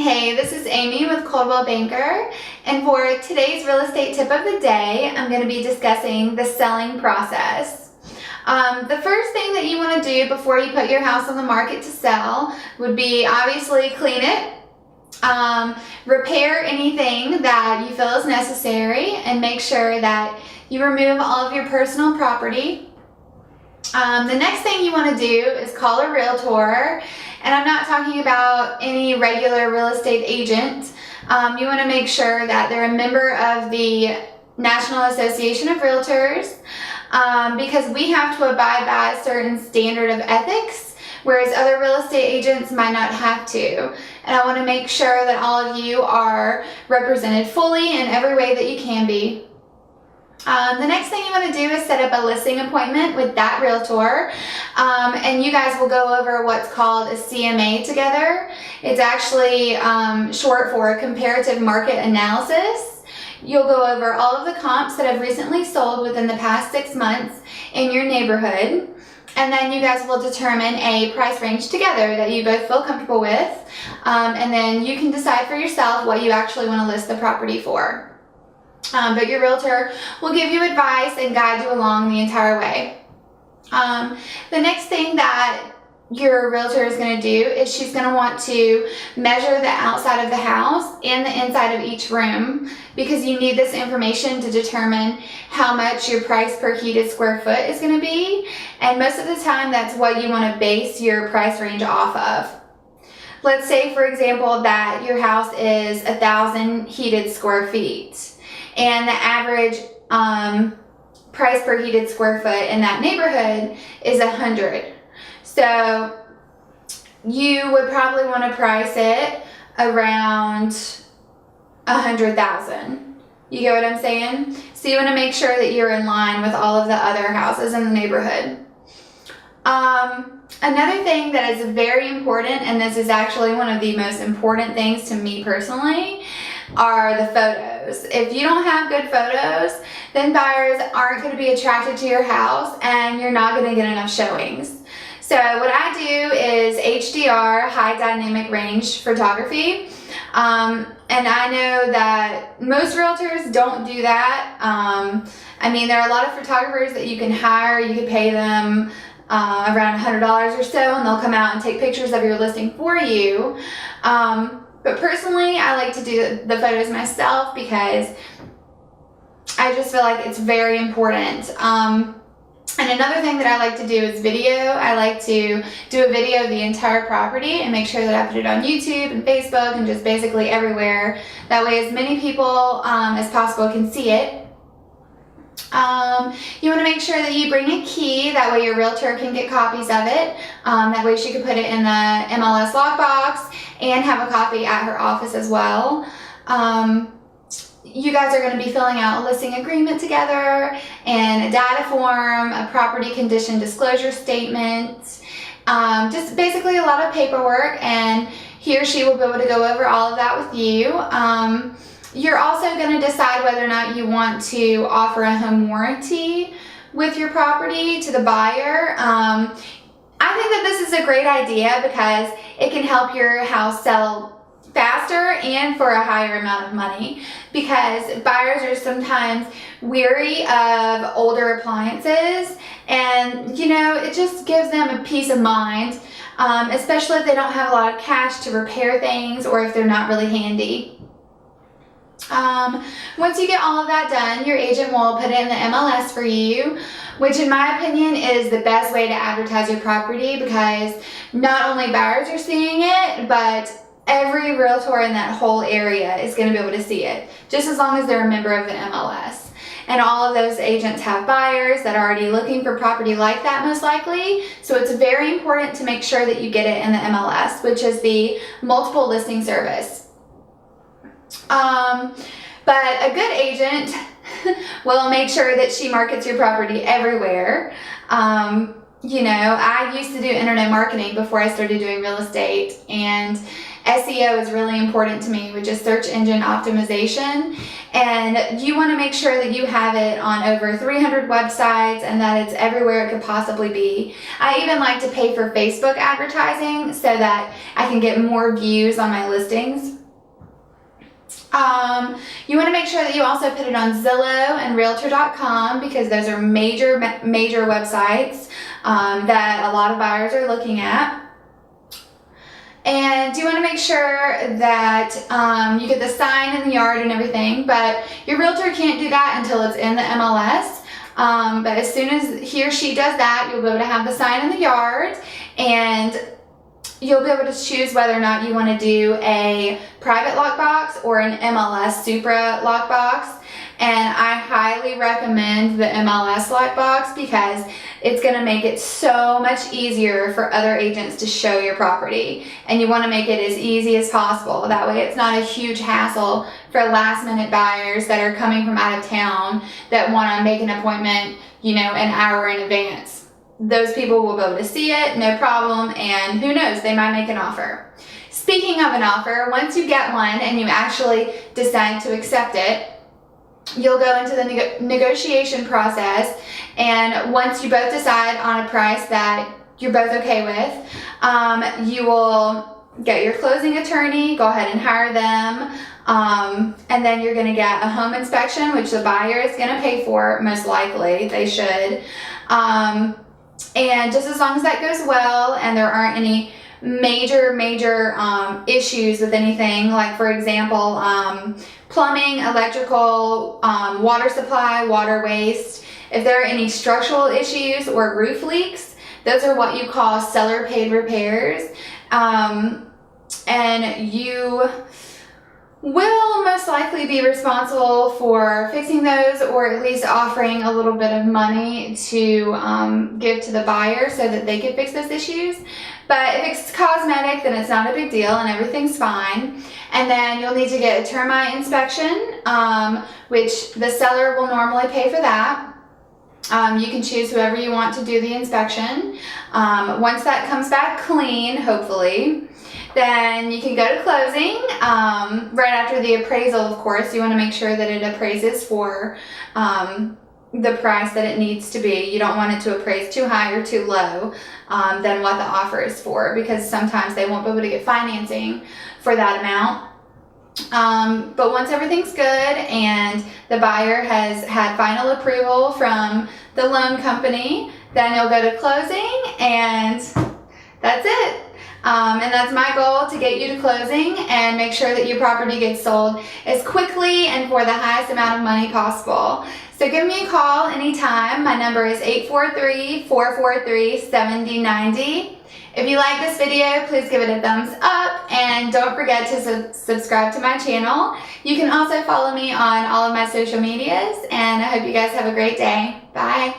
Hey, this is Amy with Coldwell Banker, and for today's real estate tip of the day, I'm going to be discussing the selling process. The first thing that you want to do before you put your house on the market to sell would be obviously clean it, repair anything that you feel is necessary, and make sure that you remove all of your personal property. The next thing you want to do is call a realtor, and I'm not talking about any regular real estate agent. You want to make sure that they're a member of the National Association of Realtors, because we have to abide by a certain standard of ethics, whereas other real estate agents might not have to. And I want to make sure that all of you are represented fully in every way that you can be. The next thing you want to do is set up a listing appointment with that realtor, and you guys will go over what's called a CMA together. It's actually short for comparative market analysis. You'll go over all of the comps that have recently sold within the past 6 months in your neighborhood, and then you guys will determine a price range together that you both feel comfortable with, and then you can decide for yourself what you actually want to list the property for. But your realtor will give you advice and guide you along the entire way. The next thing that your realtor is going to do is she's going to want to measure the outside of the house and the inside of each room, because you need this information to determine how much your price per heated square foot is going to be, and most of the time that's what you want to base your price range off of. Let's say, for example, that your house is 1,000 heated square feet. And the average price per heated square foot in that neighborhood is 100. So you would probably want to price it around 100,000. You get what I'm saying? So you want to make sure that you're in line with all of the other houses in the neighborhood. Another thing that is very important, and this is actually one of the most important things to me personally, are the photos. If you don't have good photos, then buyers aren't going to be attracted to your house and you're not going to get enough showings. So what I do is HDR, high dynamic range photography. And I know that most realtors don't do that. I mean, there are a lot of photographers that you can hire. You could pay them around $100 or so, and they'll come out and take pictures of your listing for you. But personally, I like to do the photos myself because I just feel like it's very important. And another thing that I like to do is video. I like to do a video of the entire property and make sure that I put it on YouTube and Facebook and just basically everywhere. That way as many people as possible can see it. You want to make sure that you bring a key, that way your realtor can get copies of it. That way she can put it in the MLS lockbox and have a copy at her office as well. You guys are going to be filling out a listing agreement together and a data form, a property condition disclosure statement, just basically a lot of paperwork, and he or she will be able to go over all of that with you. You're also going to decide whether or not you want to offer a home warranty with your property to the buyer. I think that this is a great idea because it can help your house sell faster and for a higher amount of money, because buyers are sometimes weary of older appliances, and you know, it just gives them a peace of mind, especially if they don't have a lot of cash to repair things or if they're not really handy. Once you get all of that done, your agent will put it in the MLS for you, which in my opinion is the best way to advertise your property, because not only buyers are seeing it, but every realtor in that whole area is going to be able to see it, just as long as they're a member of the MLS. And all of those agents have buyers that are already looking for property like that, most likely. So it's very important to make sure that you get it in the MLS, which is the multiple listing service. But a good agent will make sure that she markets your property everywhere. You know, I used to do internet marketing before I started doing real estate, and SEO is really important to me, which is search engine optimization. And you want to make sure that you have it on over 300 websites and that it's everywhere it could possibly be. I even like to pay for Facebook advertising so that I can get more views on my listings. You want to make sure that you also put it on Zillow and Realtor.com because those are major websites that a lot of buyers are looking at. And you want to make sure that you get the sign in the yard and everything, but your realtor can't do that until it's in the MLS. But as soon as he or she does that, you'll be able to have the sign in the yard, and you'll be able to choose whether or not you want to do a private lockbox or an MLS Supra lockbox. And I highly recommend the MLS lockbox because it's going to make it so much easier for other agents to show your property. And you want to make it as easy as possible. That way it's not a huge hassle for last minute buyers that are coming from out of town that want to make an appointment, you know, an hour in advance. Those people will be able to see it, no problem, and who knows, they might make an offer. Speaking of an offer, once you get one and you actually decide to accept it, you'll go into the negotiation process, and once you both decide on a price that you're both okay with, you will get your closing attorney, go ahead and hire them, and then you're going to get a home inspection, which the buyer is going to pay for, most likely, they should. And just as long as that goes well and there aren't any major issues with anything, like for example, plumbing, electrical, water supply, water waste. If there are any structural issues or roof leaks, those are what you call seller paid repairs. And you will most likely be responsible for fixing those, or at least offering a little bit of money to give to the buyer so that they can fix those issues. But if it's cosmetic, then it's not a big deal and everything's fine. And then you'll need to get a termite inspection, which the seller will normally pay for that. You can choose whoever you want to do the inspection. Once that comes back clean, hopefully, then you can go to closing. Right after the appraisal, of course, you want to make sure that it appraises for the price that it needs to be. You don't want it to appraise too high or too low than what the offer is for, because sometimes they won't be able to get financing for that amount. But once everything's good and the buyer has had final approval from the loan company, then you'll go to closing, and that's it. And that's my goal, to get you to closing and make sure that your property gets sold as quickly and for the highest amount of money possible. So give me a call anytime. My number is 843-443-7090. If you like this video, please give it a thumbs up, and don't forget to subscribe to my channel. You can also follow me on all of my social medias, and I hope you guys have a great day. Bye.